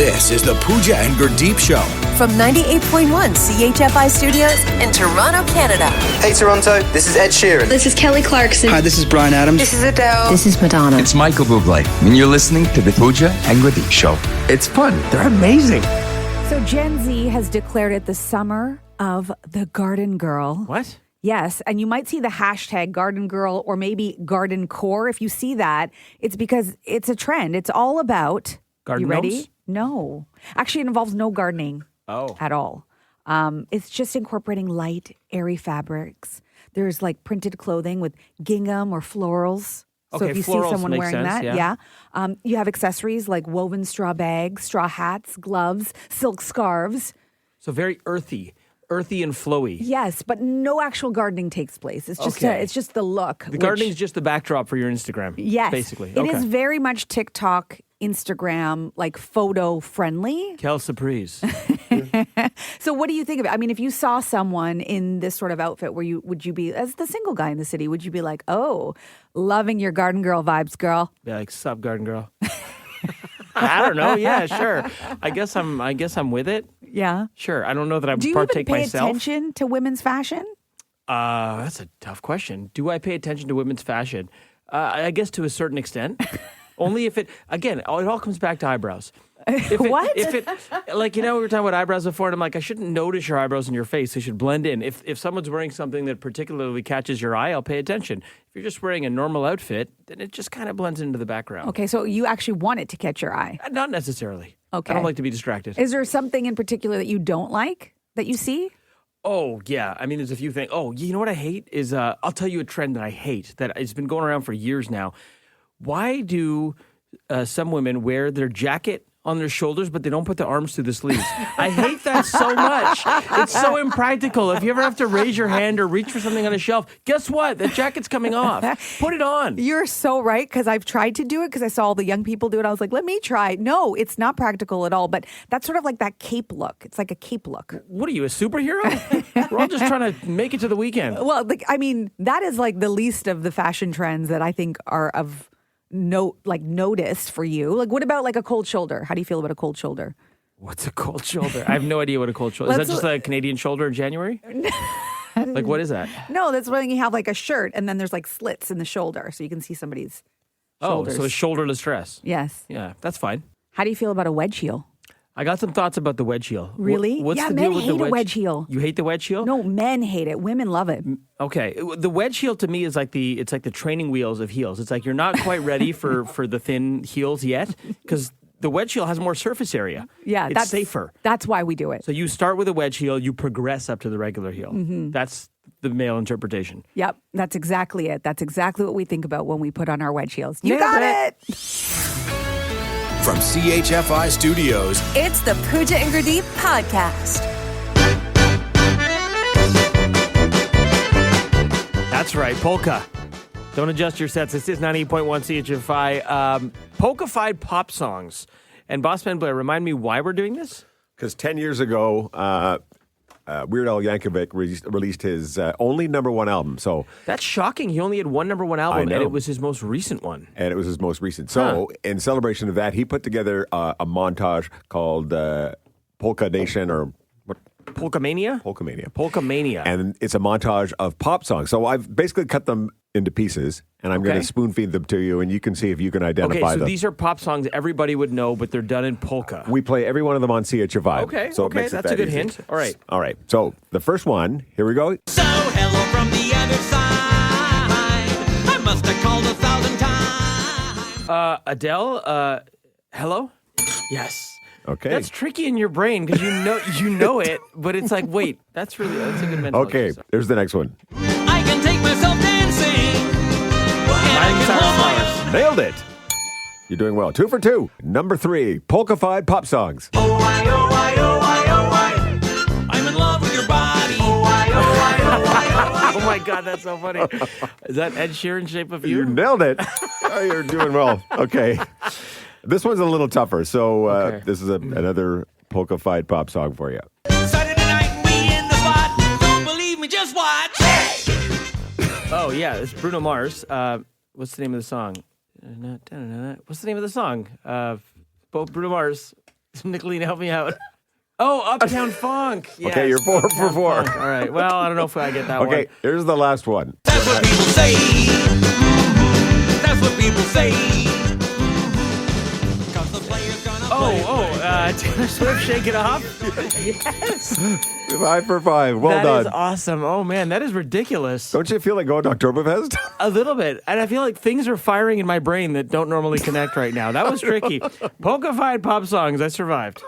This is the Pooja and Gurdeep Show. From 98.1 CHFI Studios in Toronto, Canada. Hey Toronto, this is Ed Sheeran. This is Kelly Clarkson. Hi, this is Bryan Adams. This is Adele. This is Madonna. It's Michael Bublé, and you're listening to the Pooja and Gurdeep Show. It's fun. They're amazing. So Gen Z has declared it the summer of the garden girl. What? Yes, and you might see the hashtag garden girl or maybe garden core. If you see that, it's because it's a trend. It's all about... Garden you ready? gnomes? No. Actually, it involves no gardening at all. It's just incorporating light, airy fabrics. There's like printed clothing with gingham or florals. So Okay, if you see florals someone make wearing sense, that, yeah. you have accessories like woven straw bags, straw hats, gloves, silk scarves. So very earthy and flowy. Yes, but no actual gardening takes place. It's just Okay. it's just the look. The gardening is just the backdrop for your Instagram. Yes, basically. It is very much TikTok, Instagram, like photo friendly. Quelle surprise. So what do you think of it? I mean, if you saw someone in this sort of outfit, would you be, as the single guy in the city, would you be like, oh, loving your garden girl vibes, girl? Yeah, like sup, garden girl. I don't know. Yeah, sure. I guess I'm with it. Yeah. Sure. I don't know that I Do you partake even pay myself. attention to women's fashion? That's a tough question. Do I pay attention to women's fashion? I guess to a certain extent. Only if it all comes back to eyebrows. What? Like, we were talking about eyebrows before, and I'm like, I shouldn't notice your eyebrows in your face. They should blend in. If someone's wearing something that particularly catches your eye, I'll pay attention. If you're just wearing a normal outfit, then it just kind of blends into the background. Okay, so you actually want it to catch your eye. Not necessarily. Okay. I don't like to be distracted. Is there something in particular that you don't like that you see? Oh, yeah. I mean, there's a few things. Oh, you know what I hate is, I'll tell you a trend that I hate that has been going around for years now. Why do some women wear their jacket on their shoulders, but they don't put their arms through the sleeves? I hate that so much. It's so impractical. If you ever have to raise your hand or reach for something on a shelf, guess what? The jacket's coming off. Put it on. You're so right, because I've tried to do it because I saw all the young people do it. I was like, let me try. No, it's not practical at all. But that's sort of like that cape look. It's like a cape look. What are you, a superhero? We're all just trying to make it to the weekend. Well, that is like the least of the fashion trends that I think are of noticed for you. Like, what about like a cold shoulder? How do you feel about a cold shoulder? What's a cold shoulder? I have no idea what a cold shoulder is. That just a Canadian shoulder in January? Like, what is that? No, that's when you have like a shirt and then there's like slits in the shoulder so you can see somebody's shoulders. Oh, so a shoulderless dress. Yes. Yeah, that's fine. How do you feel about a wedge heel? I got some thoughts about the wedge heel. Really? What's yeah, the men deal with hate the a wedge heel. You hate the wedge heel? No, men hate it. Women love it. Okay. The wedge heel to me is like the training wheels of heels. It's like you're not quite ready for the thin heels yet because the wedge heel has more surface area. Yeah, it's safer. That's why we do it. So you start with a wedge heel, you progress up to the regular heel. Mm-hmm. That's the male interpretation. Yep, that's exactly it. That's exactly what we think about when we put on our wedge heels. You Nailed got it. From CHFI Studios, It's the Pooja and Gurdeep podcast. That's right, polka. Don't adjust your sets. This is 98.1 CHFI. Polka-fied pop songs. And Bossman Blair, remind me why we're doing this? Because 10 years ago, Weird Al Yankovic released his only number one album. So that's shocking. He only had one number one album, and it was his most recent one. And it was his most recent. So in celebration of that, he put together a montage called Polka Nation or what? Polkamania? Polkamania. Polkamania. And it's a montage of pop songs. So I've basically cut them into pieces, and I'm going to spoon feed them to you, and you can see if you can identify them. So these are pop songs everybody would know, but they're done in polka. We play every one of them on CHFI. Okay, so it makes that's it a good easy. hint. All right. So the first one, here we go. So hello from the other side. I must have called 1,000 times. Adele, hello? Yes. Okay. That's tricky in your brain because you know it, but it's like, wait, that's a good mental Okay, exercise. there's the next one. I can take myself dancing. Miley Cyrus Flowers. Nailed it. You're doing well. 2 for 2. Number 3, polka-fied pop songs. Oh, why, oh, why, oh, why, oh, why. I'm in love with your body. Oh, why, oh, why, oh, why, oh, why. Oh my God, that's so funny. Is that Ed Sheeran Shape of You? You nailed it. Oh, you're doing well. Okay. This one's a little tougher. So this is another polka-fied pop song for you. Saturday night, we in the spot. Don't believe me, just watch. Oh, yeah, it's Bruno Mars. What's the name of the song? What's the name of the song? Bruno Mars. Nicolene, help me out. Oh, Uptown Funk. Yes, Okay, you're 4 for Uptown 4. Funk. All right. Well, I don't know if I get that one. Okay, here's the last one. That's what people say. That's what people say. 'Cause the player's gonna play. Taylor Swift, Shake It Off. Yes. 5 for 5. Well That done. is awesome. Oh, man, that is ridiculous. Don't you feel like going to Oktoberfest? A little bit. And I feel like things are firing in my brain that don't normally connect right now. That was tricky. Polka-fied pop songs. I survived.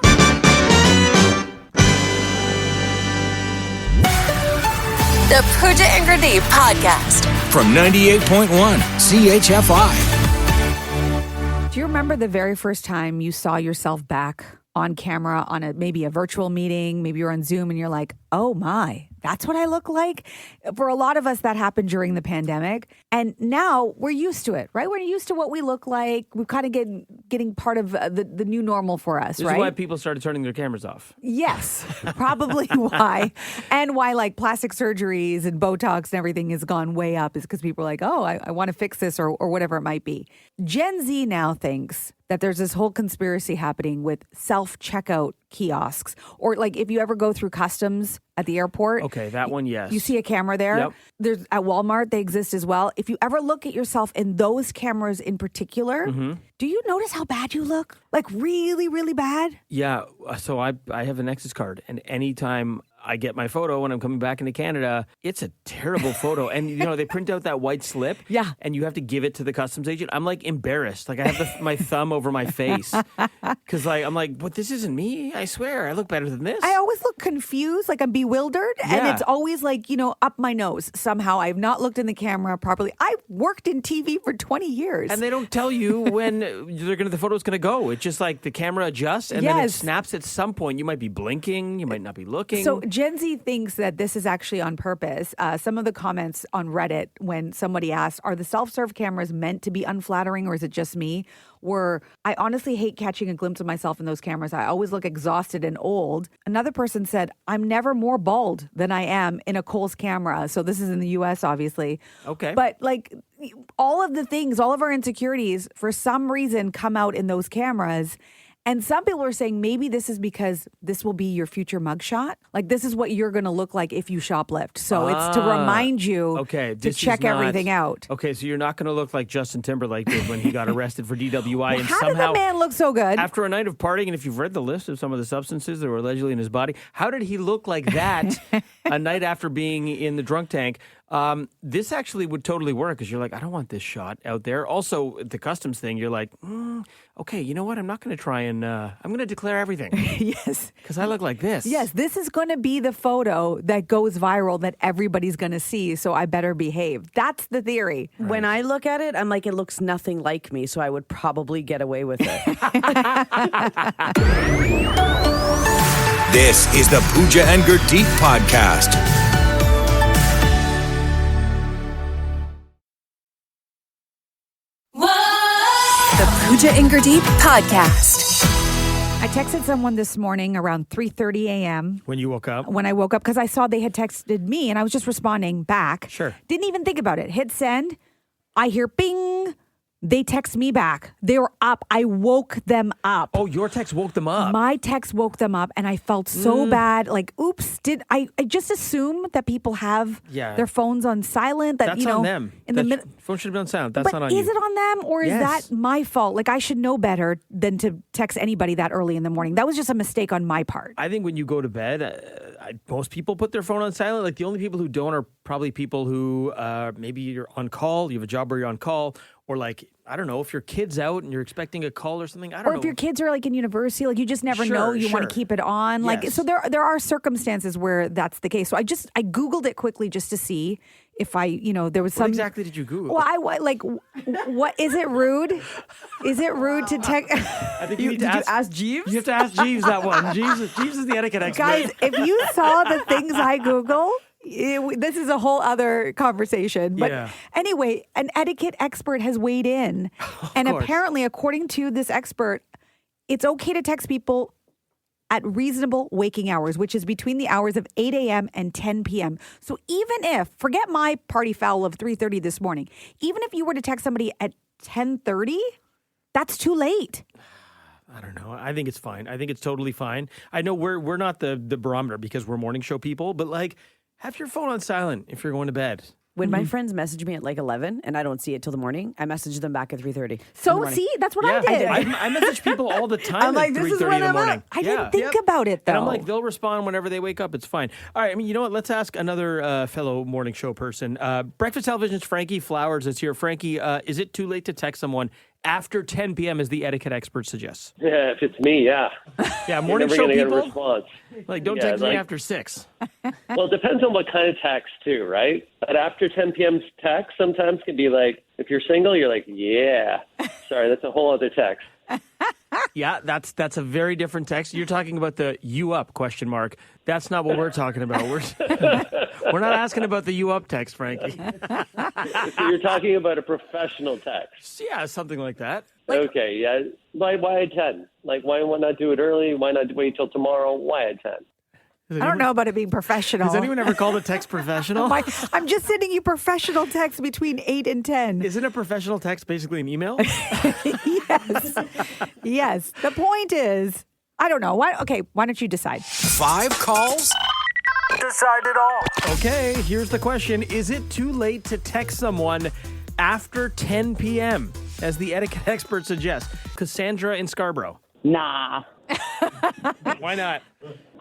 The Pooja and Gurdeep Podcast. From 98.1 CHFI. Do you remember the very first time you saw yourself back on camera on maybe a virtual meeting? Maybe you're on Zoom and you're like, oh my, that's what I look like? For a lot of us, that happened during the pandemic. And now we're used to it, right? We're used to what we look like. We're kind of getting part of the new normal for us, This right? is why people started turning their cameras off. Yes, probably why. And why like plastic surgeries and Botox and everything has gone way up is because people are like, oh, I want to fix this or whatever it might be. Gen Z now thinks that there's this whole conspiracy happening with self-checkout kiosks. Or like if you ever go through customs at the airport. Okay, that one, yes. You see a camera there. Yep. There's at Walmart, they exist as well. If you ever look at yourself in those cameras in particular, do you notice how bad you look? Like really, really bad? Yeah, so I have a Nexus card, and anytime I get my photo when I'm coming back into Canada, it's a terrible photo. And, you know, they print out that white slip. Yeah. And you have to give it to the customs agent. I'm, like, embarrassed. Like, I have my thumb over my face. Because, like, I'm like, but this isn't me. I swear. I look better than this. I always look confused, like I'm bewildered. And Yeah. it's always like, you know, up my nose somehow. I've not looked in the camera properly. I worked in TV for 20 years. And they don't tell you when the photo's going to go. It's just like the camera adjusts and then it Yes. snaps at some point. You might be blinking. You might not be looking. So Gen Z thinks that this is actually on purpose. Some of the comments on Reddit when somebody asked, are the self-serve cameras meant to be unflattering or is it just me? Were, I honestly hate catching a glimpse of myself in those cameras. I always look exhausted and old. Another person said, I'm never more bald than I am in a Kohl's camera. So this is in the US, obviously. Okay. But like all of the things, all of our insecurities, for some reason, come out in those cameras. And some people are saying maybe this is because this will be your future mugshot. Like this is what you're going to look like if you shoplift. So it's to remind you okay, to this is check not- everything out. Okay, so you're not going to look like Justin Timberlake did when he got arrested for DWI. and How did somehow, the man look so good? after a night of partying, and if you've read the list of some of the substances that were allegedly in his body, how did he look like that a night after being in the drunk tank? This actually would totally work because you're like, I don't want this shot out there. Also, the customs thing, you're like, okay, you know what? I'm not going to try and I'm going to declare everything Yes. because I look like this. Yes, this is going to be the photo that goes viral that everybody's going to see. So I better behave. That's the theory. When I look at it, I'm like, it looks nothing like me, so I would probably get away with it. This is the Pooja and Gurdeep Podcast. The Pooja and Gurdeep Podcast. I texted someone this morning around 3:30 a.m. When you woke up. when I woke up because I saw they had texted me and I was just responding back. Sure. Didn't even think about it. Hit send. I hear bing. They text me back. They were up. I woke them up. Oh, your text woke them up. My text woke them up and I felt so bad. Like, oops, did I just assume that people have Yeah. their phones on silent? That, That's you know, on them. In the That minute. phone should have been on silent. That's But not on you. is it on them or is Yes. that my fault? Like I should know better than to text anybody that early in the morning. That was just a mistake on my part. I think when you go to bed, most people put their phone on silent. Like the only people who don't are probably people who maybe you're on call, you have a job where you're on call, or like, I don't know, if your kid's out and you're expecting a call or something. I don't Or know. if your kids are like in university, like you just never know. Sure, You want to sure. keep it on. Like Yes. so there are circumstances where that's the case. So I Googled it quickly just to see if there was What some exactly did you Google? Well, what is it rude? Is it rude to text? I think you need to Did you ask, ask Jeeves? You have to ask Jeeves that one. Jeeves is the etiquette expert. Guys, if you saw the things I Google, this is a whole other conversation. But Yeah. anyway, an etiquette expert has weighed in. And course. apparently, according to this expert, it's okay to text people at reasonable waking hours, which is between the hours of 8 a.m. and 10 p.m. So even if, forget my party foul of 3:30 this morning, even if you were to text somebody at 10:30, that's too late. I don't know. I think it's fine. I think it's totally fine. I know we're not the barometer because we're morning show people, but like have your phone on silent if you're going to bed. When my friends message me at like 11 and I don't see it till the morning, I message them back at 3:30. So see, that's what I did. I message people all the time I'm like, at this is 3:30 when in the I'm morning. up. I didn't think about it though. And I'm like, they'll respond whenever they wake up. It's fine. All right. I mean, you know what? Let's ask another fellow morning show person. Breakfast Television's Frankie Flowers is here. Frankie, is it too late to text someone after 10 p.m. as the etiquette expert suggests? Yeah, if it's me, yeah. Yeah, morning You're show never people. gonna get a response. Like, don't text me after 6. Well, it depends on what kind of text too, right? But after 10 p.m. text sometimes can be like, if you're single, you're like, yeah. Sorry, that's a whole other text. Yeah, that's a very different text. You're talking about the "you up?" ? That's not what we're talking about. We're not asking about the "you up" text, Frankie. So you're talking about a professional text. Yeah, something like that. Okay, yeah. Why at 10? Like, why not do it early? Why not wait till tomorrow? Why at 10? I don't know about it being professional. Has anyone ever called a text professional? I'm just sending you professional texts between 8 and 10. Isn't a professional text basically an email? Yes. The point is, I don't know. Why don't you decide? 5 calls? Decide it all. Okay, here's the question. Is it too late to text someone after 10 p.m., as the etiquette expert suggests? Cassandra in Scarborough. Nah. Why not?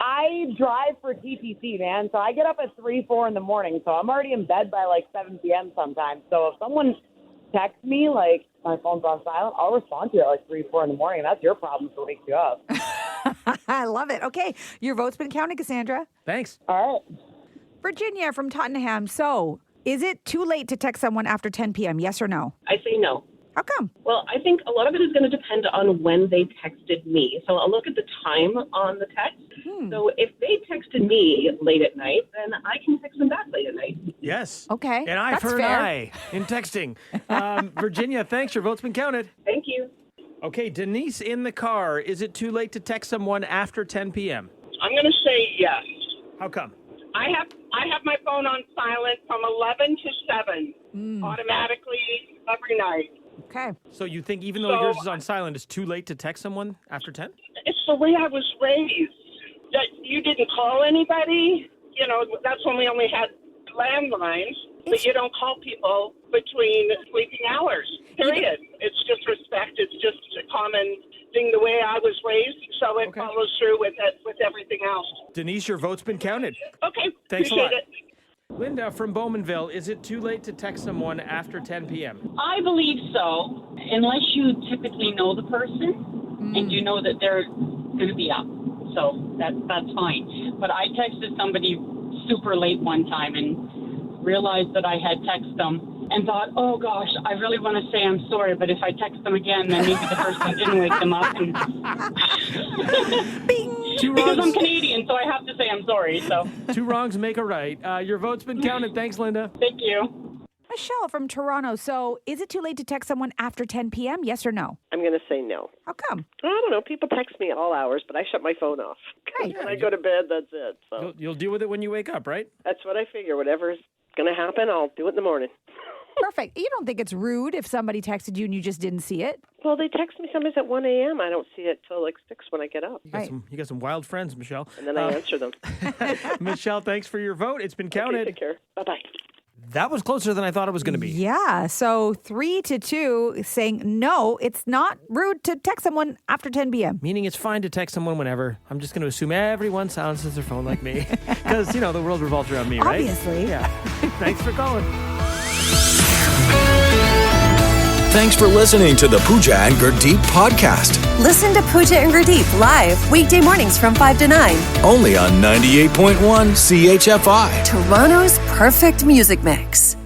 I drive for TTC, man, so I get up at 3, 4 in the morning, so I'm already in bed by like 7 p.m. sometimes. So if someone texts me, like, my phone's on silent, I'll respond to it at like 3, 4 in the morning. That's your problem, so wake you up. I love it. Okay, your vote's been counted, Cassandra. Thanks. All right. Virginia from Tottenham. So, is it too late to text someone after 10 p.m., yes or no? I say no. How come? Well, I think a lot of it is going to depend on when they texted me. So I'll look at the time on the text. So if they texted me late at night, then I can text them back late at night. Yes. Okay. An eye that's for an fair. eye in texting. Virginia, thanks. Your vote's been counted. Thank you. Okay, Denise in the car. Is it too late to text someone after 10 p.m.? I'm going to say yes. How come? I have my phone on silent from 11 to 7 automatically every night. Okay. So you think even though yours is on silent, it's too late to text someone after 10? It's the way I was raised. That you didn't call anybody. You know, that's when we only had landlines. But you don't call people between sleeping hours, period. It's just respect. It's just a common thing the way I was raised. So it follows through with everything else. Denise, your vote's been counted. Okay. Thanks a lot. Appreciate it. Linda from Bowmanville, is it too late to text someone after 10 p.m.? I believe so, unless you typically know the person and you know that they're going to be up. So that's fine. But I texted somebody super late one time and realized that I had texted them and thought, oh gosh, I really want to say I'm sorry, but if I text them again, then maybe the person didn't wake them up. And because I'm Canadian, so I have to say I'm sorry. So 2 wrongs make a right. Your vote's been counted. Thanks, Linda. Thank you. Michelle from Toronto. So, is it too late to text someone after 10 p.m., yes or no? I'm going to say no. How come? I don't know. People text me at all hours, but I shut my phone off. Right. When I go to bed, that's it. So You'll deal with it when you wake up, right? that's what I figure. Whatever's going to happen, I'll do it in the morning. Perfect. You don't think it's rude if somebody texted you and you just didn't see it? Well, they text me sometimes at 1 a.m. I don't see it till like 6 when I get up. You got some wild friends, Michelle. And then I answer them. Michelle, thanks for your vote. It's been counted. Okay, take care. Bye-bye. That was closer than I thought it was going to be. Yeah. So 3-2 saying no, it's not rude to text someone after 10 p.m. Meaning it's fine to text someone whenever. I'm just going to assume everyone silences their phone like me. Because, the world revolves around me, right? Obviously. Yeah. Thanks for calling. Thanks for listening to the Pooja and Gurdeep podcast. Listen to Pooja and Gurdeep live weekday mornings from 5 to 9. Only on 98.1 CHFI. Toronto's perfect music mix.